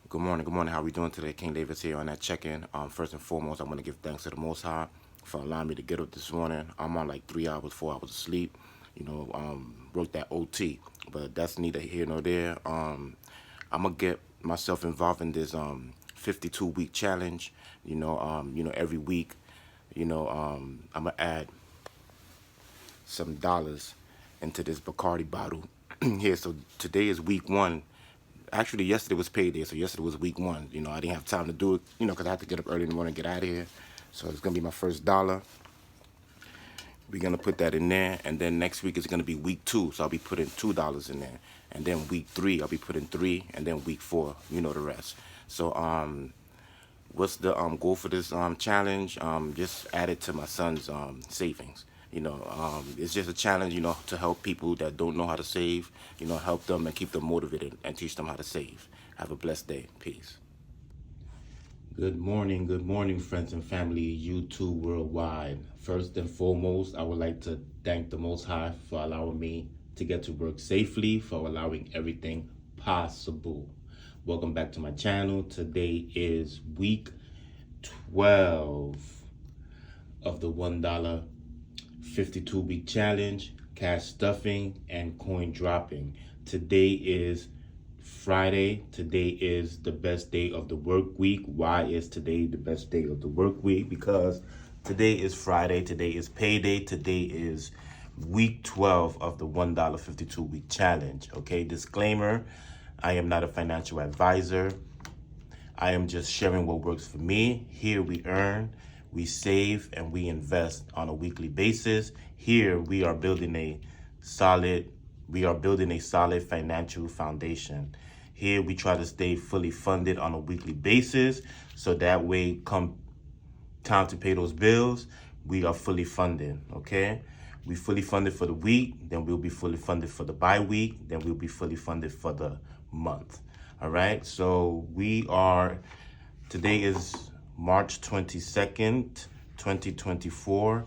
Good morning. Good morning. How are we doing today? King Davis here on that check-in. First and foremost, I want to give thanks to the Most High for allowing me to get up this morning. I'm on like 3 hours, 4 hours of sleep. Worked that OT, but that's neither here nor there. I'm gonna get myself involved in this 52-week challenge. Every week, I'm gonna add some dollars into this Bacardi bottle here. So today is week one. Actually, yesterday was payday, so yesterday was week one. I didn't have time to do it, because I had to get up early in the morning and get out of here. So it's gonna be my first dollar. We're gonna put that in there, and then next week is gonna be week two. So I'll be putting $2 in there, and then week three I'll be putting three, and then week four, the rest. So what's the goal for this challenge? Just add it to my son's savings. It's just a challenge, to help people that don't know how to save, help them and keep them motivated and teach them how to save. Have a blessed day. Peace. Good morning, friends and family, YouTube worldwide. First and foremost, I would like to thank the Most High for allowing me to get to work safely, for allowing everything possible. Welcome back to my channel. Today is week 12 of the $1 52-week challenge, cash stuffing, and coin dropping. Today is Friday. Today is the best day of the work week. Why is today the best day of the work week? Because today is Friday. Today is payday. Today is week 12 of the $1 52-week challenge. Okay, disclaimer, I am not a financial advisor. I am just sharing what works for me. Here we earn, we save, and we invest on a weekly basis. Here we are building a solid financial foundation. Here we try to stay fully funded on a weekly basis, so that way come time to pay those bills, we are fully funded, okay? We fully funded for the week, then we'll be fully funded for the bi-week, then we'll be fully funded for the month. All right, so today is March 22nd, 2024.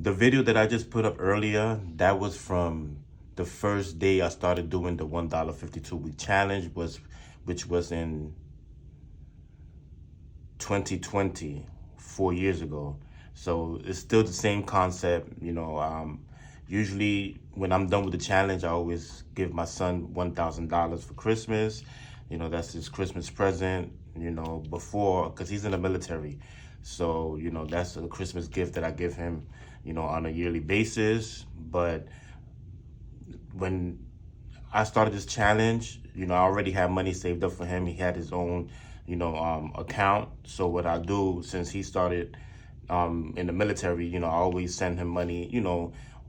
The video that I just put up earlier, that was from the first day I started doing the $1 52-week challenge, which was in 2020, 4 years ago. So it's still the same concept. Usually when I'm done with the challenge, I always give my son $1,000 for Christmas. That's his Christmas present, because he's in the military. So, that's a Christmas gift that I give him, on a yearly basis. But when I started this challenge, I already had money saved up for him. He had his own, account. So what I do, since he started in the military, I always send him money,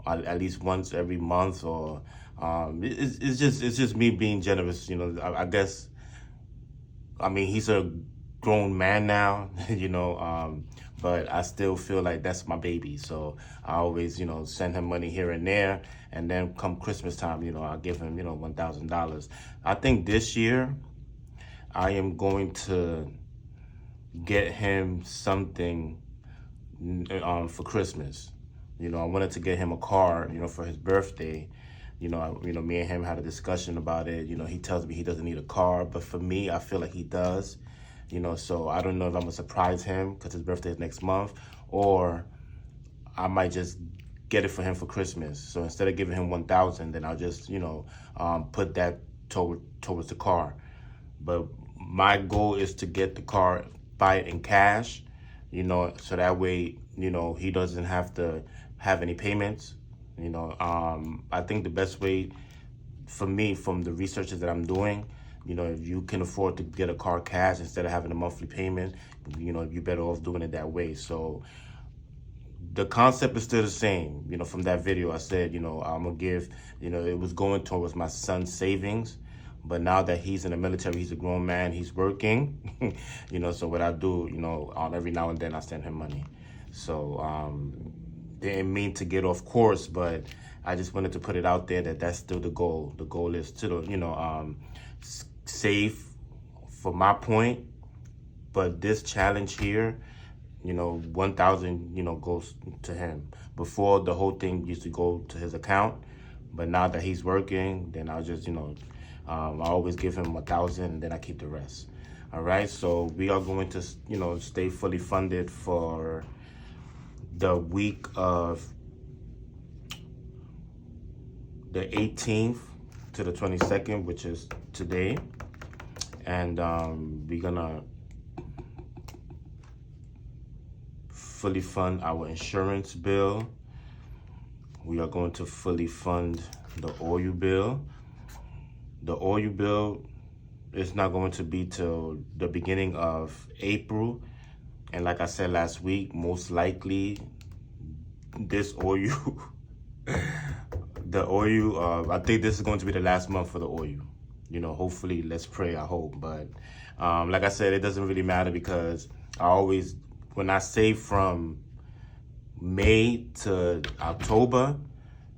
at least once every month, or it's just me being generous. I guess, I mean, he's a grown man now, but I still feel like that's my baby. So I always, send him money here and there. And then come Christmas time, I'll give him, $1,000. I think this year I am going to get him something for Christmas. I wanted to get him a car, for his birthday. Me and him had a discussion about it. He tells me he doesn't need a car, but for me, I feel like he does. So I don't know if I'm gonna surprise him because his birthday is next month, or I might just get it for him for Christmas. So instead of giving him 1,000, then I'll just, put that towards the car. But my goal is to get the car, buy it in cash, so that way, he doesn't have to have any payments. I think the best way for me, from the researches that I'm doing, if you can afford to get a car cash instead of having a monthly payment, you're better off doing it that way. So the concept is still the same. From that video I said, I'm gonna give, it was going towards my son's savings. But now that he's in the military, he's a grown man, he's working, so what I do, every now and then I send him money. So didn't mean to get off course, but I just wanted to put it out there that that's still the goal. The goal is to, save for my point. But this challenge here, 1,000, goes to him. Before, the whole thing used to go to his account. But now that he's working, then I'll just, I always give him 1,000 and then I keep the rest. All right, so we are going to, stay fully funded for the week of the 18th to the 22nd, which is today. And we're gonna fully fund our insurance bill. We are going to fully fund the oil bill. The oil bill is not going to be till the beginning of April. And like I said last week, most likely this oil, the oil, I think this is going to be the last month for the oil. Hopefully, let's pray, I hope. But like I said, it doesn't really matter because when I save from May to October,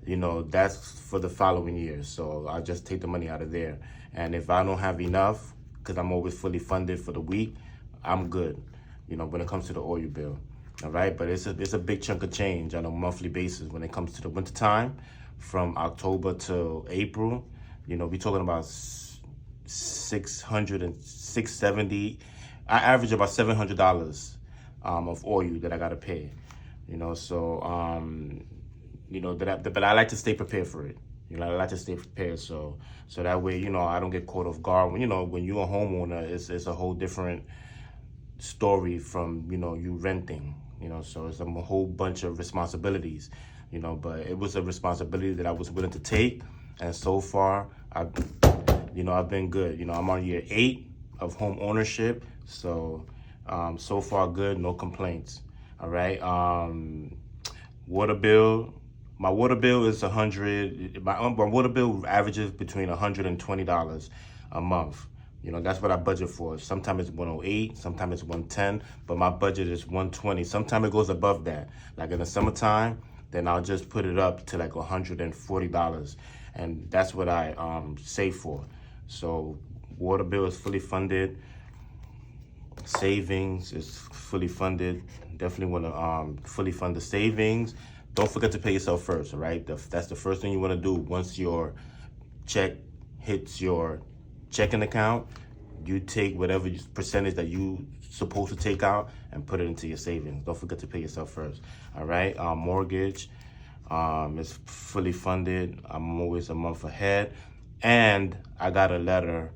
that's for the following year. So I just take the money out of there. And if I don't have enough, because I'm always fully funded for the week, I'm good, when it comes to the oil bill. All right, but it's a big chunk of change on a monthly basis when it comes to the winter time, from October to April. We're talking about 600 and 670. I average about $700 of oil that I gotta pay. So but I like to stay prepared for it. I like to stay prepared so that way I don't get caught off guard. When you're a homeowner, it's a whole different story from you renting. So it's a whole bunch of responsibilities. But it was a responsibility that I was willing to take, and so far I've been good. I'm on year 8 of home ownership, so far good, no complaints. All right. Water bill. My water bill is $100. My water bill averages between $120 a month. That's what I budget for. Sometimes it's 108, sometimes it's 110, but my budget is 120. Sometimes it goes above that. Like in the summertime, then I'll just put it up to like $140, and that's what I save for. So water bill is fully funded. Savings is fully funded. Definitely want to fully fund the savings. Don't forget to pay yourself first, all right? That's the first thing you want to do. Once your check hits your checking account, you take whatever percentage that you supposed to take out and put it into your savings. Don't forget to pay yourself first, all right? Mortgage is fully funded. I'm always a month ahead. And I got a letter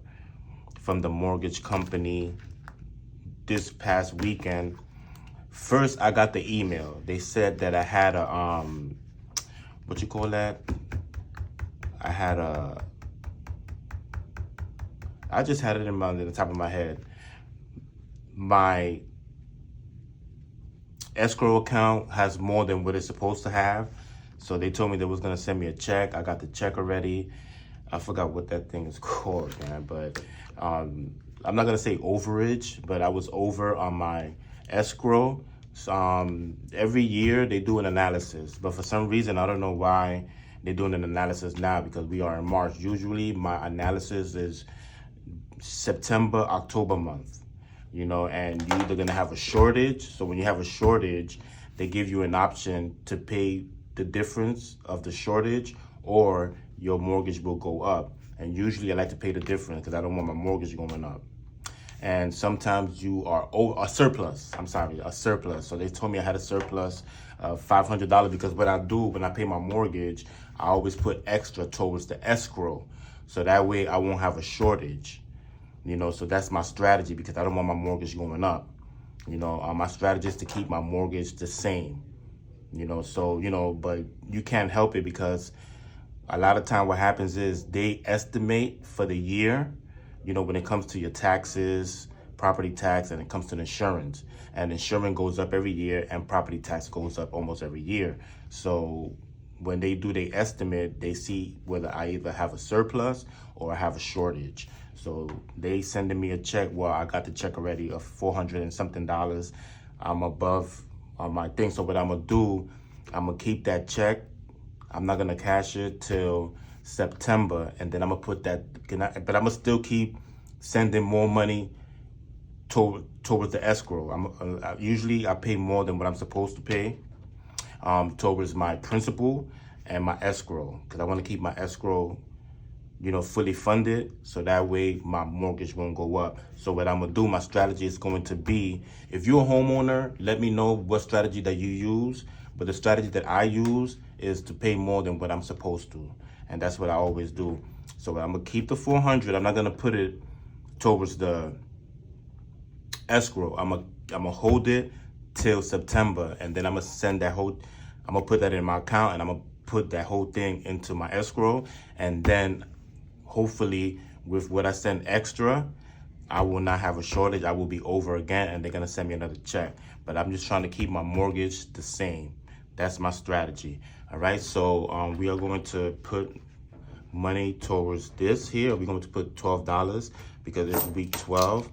from the mortgage company this past weekend. First, I got the email. They said that I had a, what you call that? I just had it in the top of my head. My escrow account has more than what it's supposed to have. So they told me they was gonna send me a check. I got the check already. I forgot what that thing is called, man. But I'm not gonna say overage, but I was over on my escrow. Every year they do an analysis, but for some reason, I don't know why they're doing an analysis now, because we are in March. Usually my analysis is September, October month, and you're either gonna have a shortage. So when you have a shortage, they give you an option to pay the difference of the shortage, or your mortgage will go up. And usually I like to pay the difference because I don't want my mortgage going up. And sometimes you are a surplus. So they told me I had a surplus of $500, because what I do when I pay my mortgage, I always put extra towards the escrow. So that way I won't have a shortage, so that's my strategy, because I don't want my mortgage going up. My strategy is to keep my mortgage the same, but you can't help it, because a lot of time what happens is they estimate for the year, when it comes to your taxes, property tax, and it comes to the insurance. And insurance goes up every year, and property tax goes up almost every year. So when they do their estimate, they see whether I either have a surplus or I have a shortage. So they sending me a check. Well, I got the check already of $400 and something. I'm above my thing. So what I'm gonna do, I'm gonna keep that check. I'm not gonna cash it till September, and then I'm gonna put that. But I'm gonna still keep sending more money towards the escrow. Usually I pay more than what I'm supposed to pay towards my principal and my escrow, because I want to keep my escrow you know, fully funded, so that way my mortgage won't go up. So what I'm gonna do, my strategy is going to be, if you're a homeowner, let me know what strategy that you use. But the strategy that I use is to pay more than what I'm supposed to. And that's what I always do. So I'm gonna keep the 400. I'm not gonna put it towards the escrow. I'm gonna hold it till September, and then I'm gonna put that in my account, and I'm gonna put that whole thing into my escrow. And then hopefully with what I send extra, I will not have a shortage. I will be over again, and they're gonna send me another check. But I'm just trying to keep my mortgage the same. That's my strategy. All right, so we are going to put money towards this here. We're going to put $12 because it's week 12.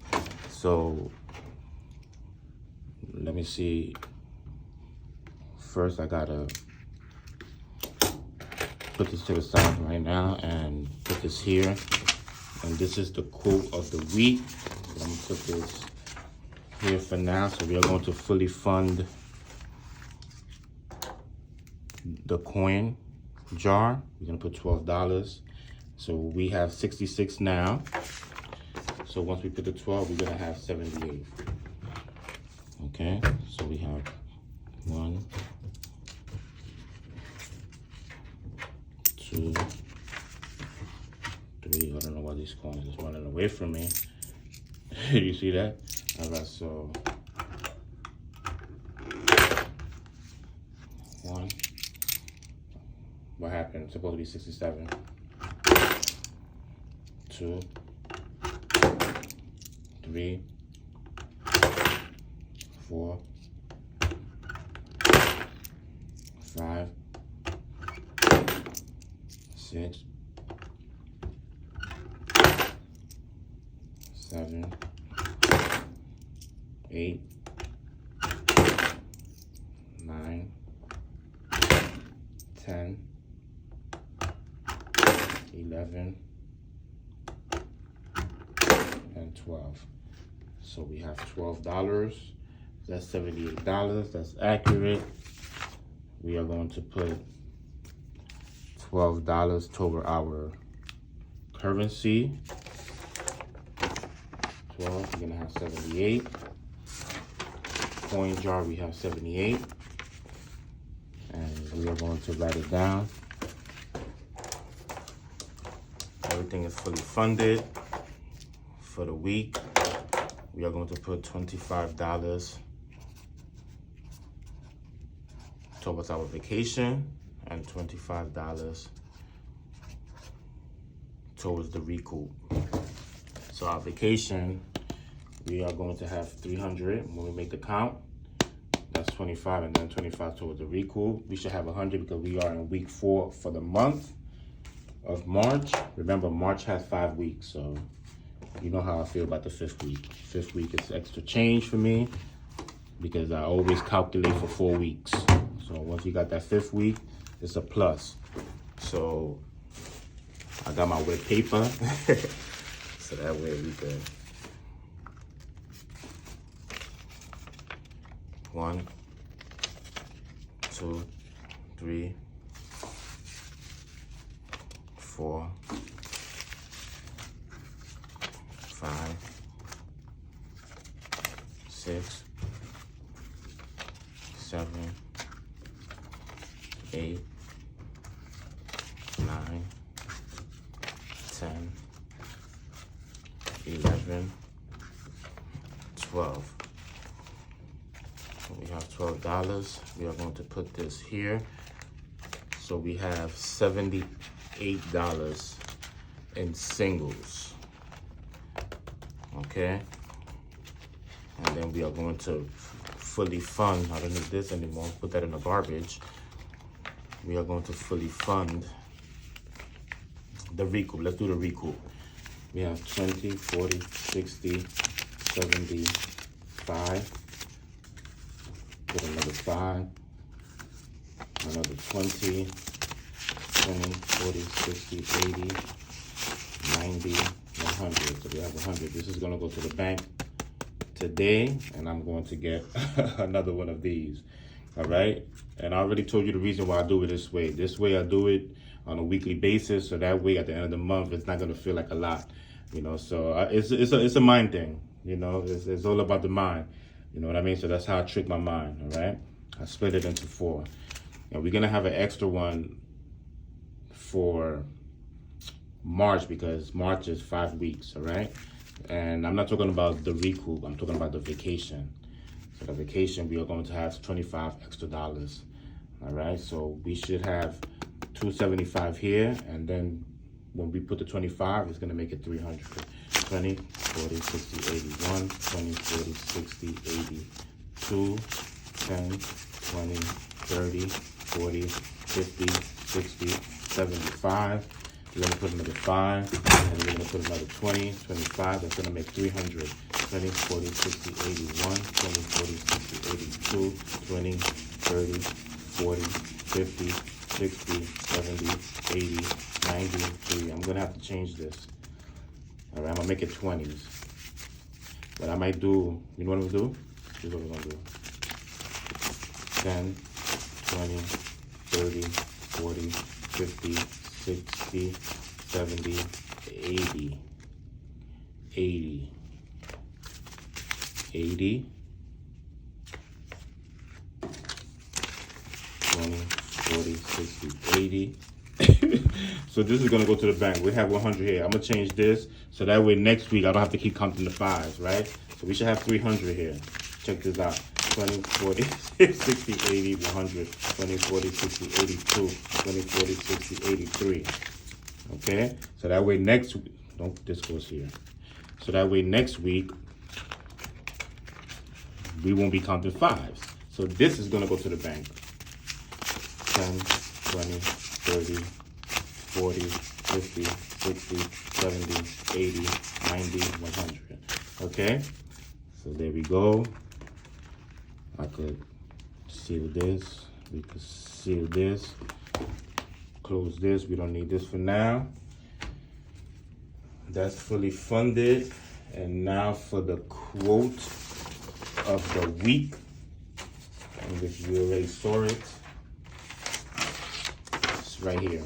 So let me see. First, I gotta put this to the side right now and put this here. And this is the quote of the week. So I'm gonna put this here for now. So we are going to fully fund the coin jar. We're gonna put $12. So we have 66 now. So once we put the 12, we're gonna have 78. Okay, so we have 1, 2, 3. I don't know why these coins is running away from me. You see that? All right, so 1. What happened? It's supposed to be 67. 2, 3, 4, 5, 6, 7, 8, 9, 10, 11, and 12. So we have $12. That's $78. That's accurate. We are going to put $12 toward our currency. 12, we're gonna have 78. Coin jar, we have 78. And we are going to write it down. Everything is fully funded for the week. We are going to put $25 towards our vacation and $25 towards the recoup. So our vacation, we are going to have 300 when we make the count. That's 25, and then 25 towards the recoup. We should have 100 because we are in week 4 for the month of March. Remember, March has 5 weeks, so you know how I feel about the 5th week. 5th week is extra change for me because I always calculate for 4 weeks. So once you got that 5th week, it's a plus. So I got my wet paper, so that way we could. 1, 2, 3, 4, 5, 6, 7, 8, 9, 10, 11, 12. So we have $12. We are going to put this here. So we have $78 in singles. Okay. And then we are going to fully fund. I don't need this anymore. Put that in the garbage. We are going to fully fund the recoup. Let's do the recoup. We have 20, 40, 60, 75. Put another 5. Another 20, 20, 40, 60, 80, 90, 100. So we have 100. This is going to go to the bank today, and I'm going to get another one of these. All right. And I already told you the reason why I do it this way. This way I do it on a weekly basis, so that way at the end of the month it's not going to feel like a lot, you know. So it's a mind thing, you know. It's all about the mind, you know what I mean. So that's how I trick my mind. All right, I split it into 4, and we're gonna have an extra one for March, because March is 5 weeks. All right, and I'm not talking about the recoup, I'm talking about the vacation. So the vacation, we are going to have $25 extra. All right, so we should have $275 here, and then when we put the 25, it's going to make it 300. 20, 40, 60, 81, 20, 40, 60, 82, 10, 20, 30, 40, 50, 60, 75. We're going to put another 5, and we're going to put another 20, 25. That's going to make 300. 20, 40, 60, 81, 20, 40, 60, 82, 20, 30, 40, 50, 60, 70, 80, 93. I'm going to have to change this. All right, I'm going to make it 20s. But I might do, you know what I'm going to do? This is what we're going to do. 10, 20, 30, 40, 50, 60, 70, 80, 80, 80, 20, 40, 60, 80. So this is going to go to the bank. We have 100 here. I'm going to change this so that way next week I don't have to keep counting the 5s, right? So we should have 300 here. Check this out. 20, 40, 60, 80, 100, 20, 40, 60, 82, 20, 40, 60, 83. Okay? So that way next week, don't, this goes here. So that way next week, we won't be counting 5s. So this is going to go to the bank. 10, 20, 30, 40, 50, 60, 70, 80, 90, 100. Okay? So there we go. I could seal this. We could seal this. Close this. We don't need this for now. That's fully funded. And now for the quote of the week. And if you already saw it, it's right here.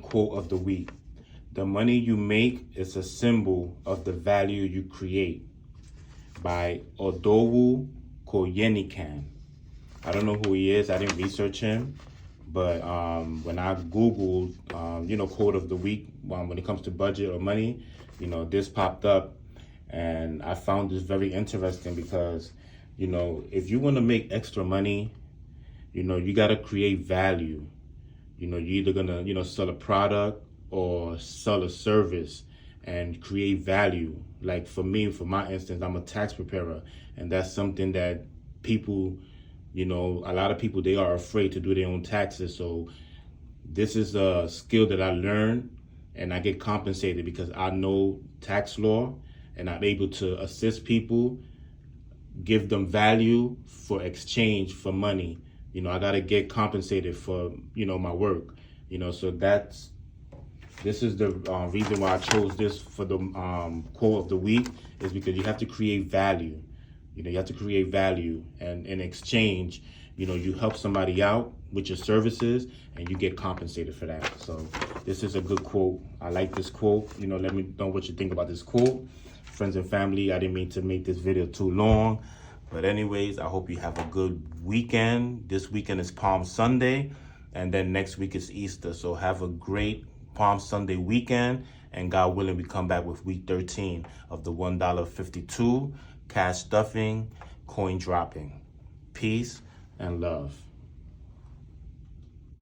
Quote of the week. The money you make is a symbol of the value you create. By Odowu Koyenikan. I don't know who he is. I didn't research him. But when I Googled, quote of the week, when it comes to budget or money, this popped up. And I found this very interesting because, if you want to make extra money, you got to create value. You're either going to, sell a product or sell a service and create value. Like for me, for my instance, I'm a tax preparer, and that's something that people, a lot of people, they are afraid to do their own taxes. So this is a skill that I learned, and I get compensated because I know tax law, and I'm able to assist people, give them value for exchange for money. I got to get compensated for, my work, so this is the reason why I chose this for the quote of the week, is because you have to create value. You have to create value, and in exchange, you help somebody out with your services and you get compensated for that. So this is a good quote. I like this quote. Let me know what you think about this quote. Friends and family, I didn't mean to make this video too long. But anyways, I hope you have a good weekend. This weekend is Palm Sunday, and then next week is Easter. So have a great Palm Sunday weekend, and God willing, we come back with week 13 of the $1.52 cash stuffing, coin dropping. Peace and love.